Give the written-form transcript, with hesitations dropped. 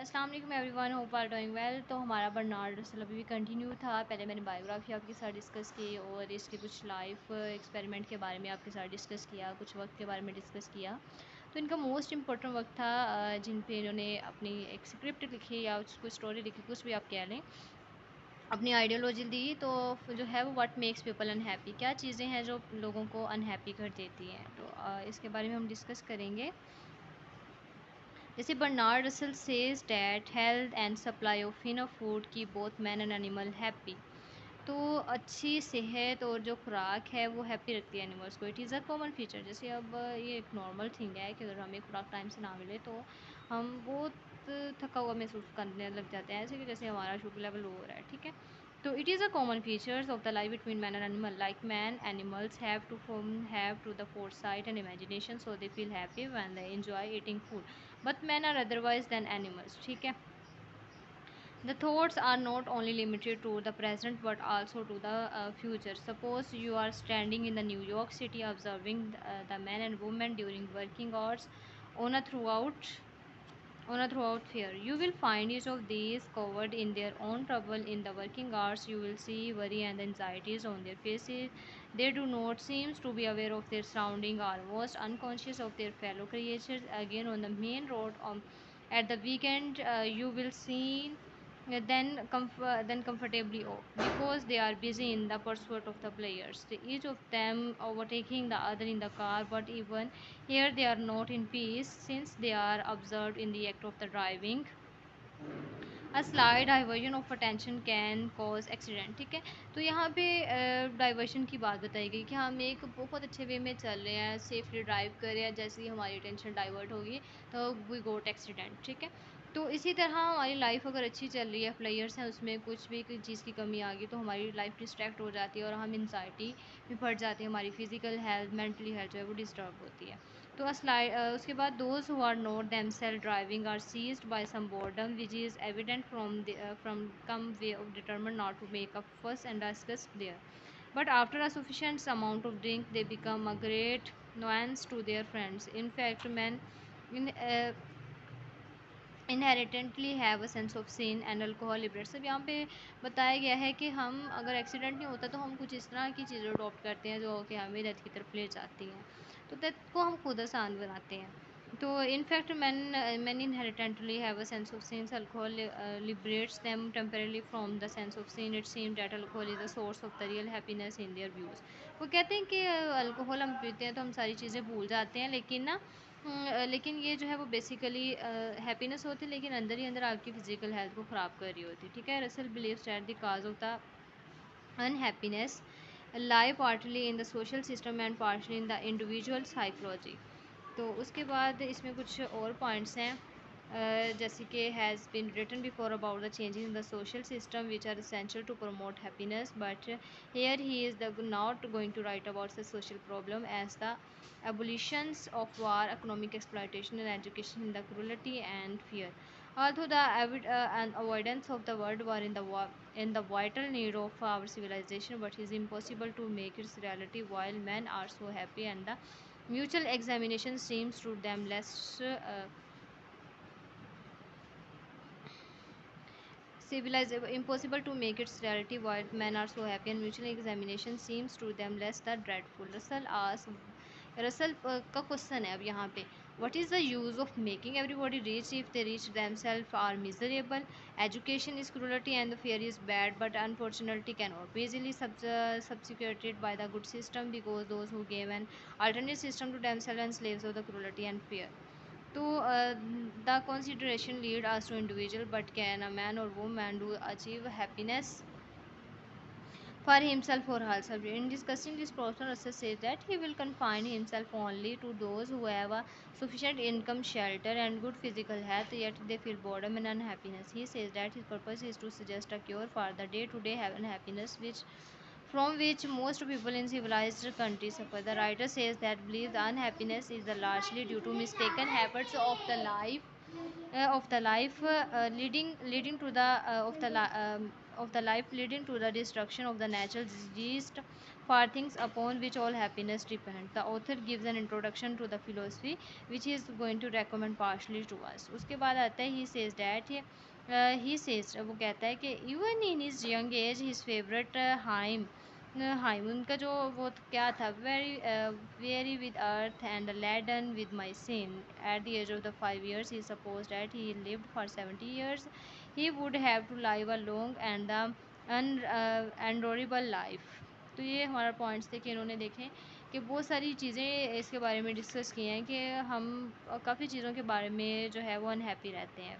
अस्सलाम वालेकुम everyone, hope are doing well. तो हमारा बर्नार्ड रसल अभी भी कंटिन्यू था। पहले मैंने बायोग्राफी आपके साथ डिस्कस की और इसके कुछ लाइफ एक्सपेरिमेंट के बारे में आपके साथ डिस्कस किया, कुछ वक्त के बारे में डिस्कस किया। तो इनका मोस्ट इंपॉर्टेंट वक्त था जिन पे इन्होंने अपनी एक स्क्रिप्ट लिखी या कुछ स्टोरी लिखी, कुछ भी आप कह लें, अपनी आइडियोलॉजी दी। तो जो है वो व्हाट मेक्स पीपल अनहैप्पी, क्या चीज़ें हैं जो लोगों को अनहैप्पी कर देती हैं। तो इसके बारे में हम डिस्कस करेंगे। जैसे Bernard Russell says that health and supply of enough food keep both man and animal happy. तो अच्छी सेहत और जो खुराक है वो हैप्पी रखती है एनिमल्स को। It is a common feature. जैसे अब ये एक नॉर्मल थिंग है कि अगर हमें खुराक टाइम से ना मिले तो हम बहुत थका हुआ महसूस करने लग जाते हैं, ऐसे कि जैसे हमारा शुगर लेवल लो हो रहा है। ठीक है, तो it is a common features of the life between man and animal. Like man, animals have to the foresight and imagination, so they feel happy when they enjoy eating food, but men are otherwise than animals। ठीक है, the thoughts are not only limited to the present but also to the future. Suppose you are standing in the New York City observing the men and women during working hours on a throughout fair. You will find each of these covered in their own trouble. In the working hours, you will see worry and anxieties on their faces. They do not seem to be aware of their surrounding, almost unconscious of their fellow creatures. Again, on the main road, at the weekend, you will see then comfortably off because they are busy in the pursuit of the players, each of them overtaking the other in the car. But even here they are not in peace, since they are observed in the act of the driving. A slide diversion of attention can cause accident. ठीक है, तो यहाँ पे diversion की बात बताई गई कि हम एक बहुत अच्छे वे में चल रहे हैं, सेफली ड्राइव कर रहे हैं, जैसे ही हमारी अटेंशन डाइवर्ट होगी तो वी गोट एक्सीडेंट। ठीक है, तो इसी तरह हमारी लाइफ अगर अच्छी चल रही है, प्लेयर्स हैं, उसमें कुछ भी कोई चीज़ की कमी आ गई तो हमारी लाइफ डिस्ट्रैक्ट हो जाती है और हम इंसाइटी में पड़ जाते हैं, हमारी फिजिकल हेल्थ, मेंटली हेल्थ जो है वो डिस्टर्ब होती है। तो उसके बाद those who are not themselves driving are seized by some boredom which is evident from come way of determine not to make a fuss and discuss there, but after a sufficient amount of drink they become a great nuisance to their friends. In fact, men in inherently have a sense of sin and alcohol liberate. सब यहाँ पे बताया गया है कि हम अगर accident नहीं होता तो हम कुछ इस तरह की चीज़ें अडॉप्ट करते हैं जो कि हमें डेथ की तरफ ले जाती हैं, तो डेथ को हम खुद आसान बनाते हैं। तो in fact man inherently have a sense of sins, alcohol liberates them temporarily from the sense of sin. It seem that alcohol is the source of the real happiness in their views. वो कहते हैं कि alcohol हम पीते हैं तो हम सारी चीज़ें भूल जाते हैं, लेकिन ना लेकिन ये जो है वो बेसिकली हैप्पीनेस होती है, लेकिन अंदर ही अंदर आपकी फ़िज़िकल हेल्थ को ख़राब कर रही होती है। ठीक है, Russell believes that the cause of the unhappiness lie partly in the social system and partially in the individual psychology। तो उसके बाद इसमें कुछ और पॉइंट्स हैं, जैसे कि has been written before about the changes in the social system which are essential to promote happiness, but here he is not going to write about the social problem as the abolitions of war, economic exploitation and education in the cruelty and fear. Although the avoidance of the world war in the vital need of our civilization, but it is impossible to make its reality while men are so happy and the mutual examination seems to them less civilized, impossible to make its reality while men are so happy and mutual examination seems to them less the dreadful। Russell का question है अब यहाँ पे, what is the use of making everybody rich if they rich themselves are miserable? Education is cruelty and the fear is bad, but unfortunately cannot be easily substituted by the good system, because those who gave an alternate system to themselves and slaves of the cruelty and fear। तो the consideration lead us to individual, but can a man or woman do achieve happiness for himself or herself? In discussing this problem, Russell says that he will confine himself only to those who have a sufficient income, shelter, and good physical health, yet they feel boredom and unhappiness. He says that his purpose is to suggest a cure for the day-to-day unhappiness from which most people in civilized countries suffer. The writer says that believes the unhappiness is largely due to mistaken habits leading to the of the life leading to the destruction of the natural diseased for things upon which all happiness depend. The author gives an introduction to the philosophy which he is going to recommend partially to us. उसके बाद आता है he says that he says वो कहता है कि even in his young age his favorite hymn उनका जो वो क्या था very with earth and laden with my sin. At the age of the 5 years he supposed that he lived for 70 years. He would have to live a long and the endurable life. तो ये हमारा points थे कि इन्होंने देखें कि बहुत सारी चीज़ें इसके बारे में डिस्कस की हैं कि हम काफ़ी चीज़ों के बारे में जो है वो अनहैप्पी रहते हैं।